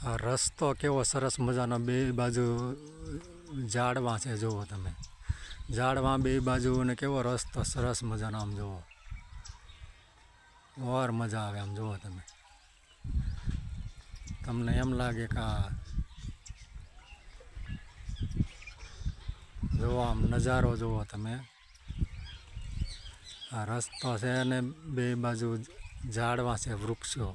આ રસ્તો કેવો સરસ મજાનો, બે બાજુ ઝાડવા છે. જુઓ તમે, ઝાડવા બે બાજુ, અને કેવો રસ્તો સરસ મજાનો. આમ જુઓ, ઓર મજા આવે. આમ જુઓ તમે, તમને એમ લાગે કે જુઓ આમ નજારો જુઓ તમે. આ રસ્તો છે અને બે બાજુ ઝાડવા છે, વૃક્ષો.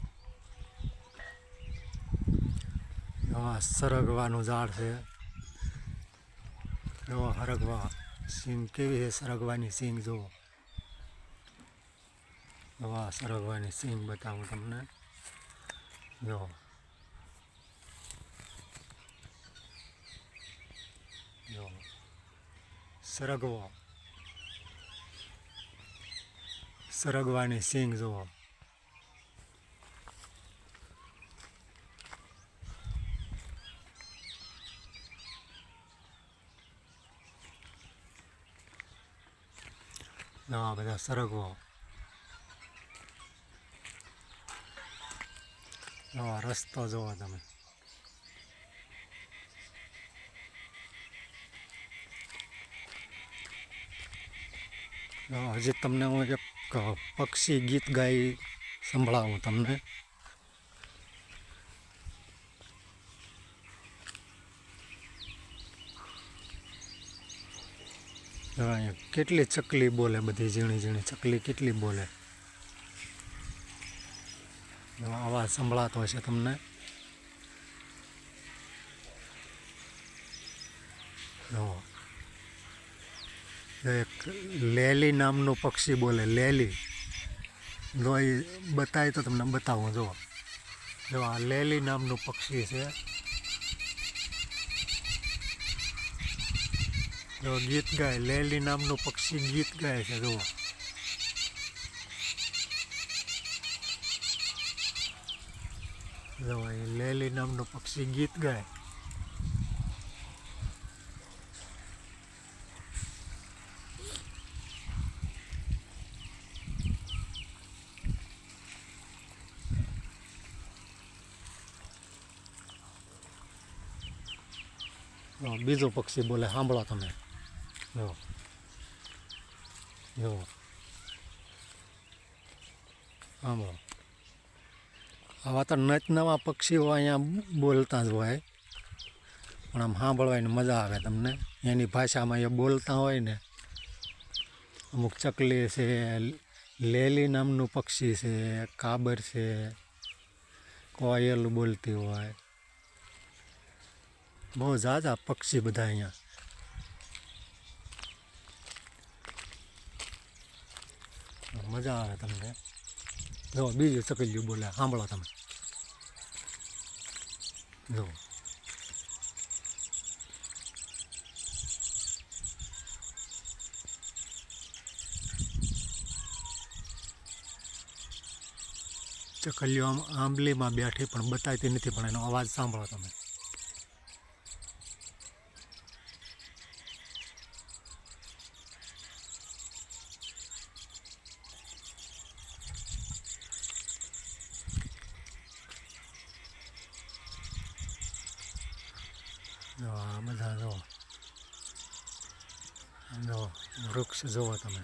આ સરગવાનું ઝાડ છે. જુઓ હરગવા સિંગ કેવી છે, સરગવાની સિંગ જુઓ. વાહ, સરગવાની સિંગ બતાવું તમને. જુઓ, જુઓ સરગવો, સરગવાની સિંગ જુઓ. આ બધા સરગવો. રસ્તો જુઓ તમે. હજી તમને હું એક પક્ષી ગીત ગાઈ સંભળાવું તમને. કેટલી ચકલી બોલે, બધી ઝીણી ઝીણી ચકલી કેટલી બોલે. અવાજ સંભળાતો હશે તમને. એક લેલી નામનું પક્ષી બોલે, લેલી. જો એ બતાય તો તમને બતાવું. જો આ લેલી નામનું પક્ષી છે. જો ગીત ગાય, લેલી નામનું પક્ષી ગીત ગાય છે. જુઓ, જો એ લેલી નામનું પક્ષી ગીત ગાય. બીજું પક્ષી બોલે, સાંભળો તમે. જો, જો સાંભળો. આવા તો નવા પક્ષીઓ અહીંયા બોલતા જ હોય, પણ આમ સાંભળવાની મજા આવે તમને. એની ભાષામાં એ બોલતા હોય ને. અમુક ચકલી છે, લેલી નામનું પક્ષી છે, કાબર છે, કોયલ બોલતી હોય. બહુ ઝાઝા પક્ષી બધા અહીંયા. મજા આવે તમને. જો બીજું ચકલિયું બોલે, સાંભળો તમે. જો ચકલીઓ આમ આંબલીમાં બેઠી, પણ બતાવતી નથી, પણ એનો અવાજ સાંભળો તમે. જો આ બધા જો, જો વૃક્ષ જુઓ તમે.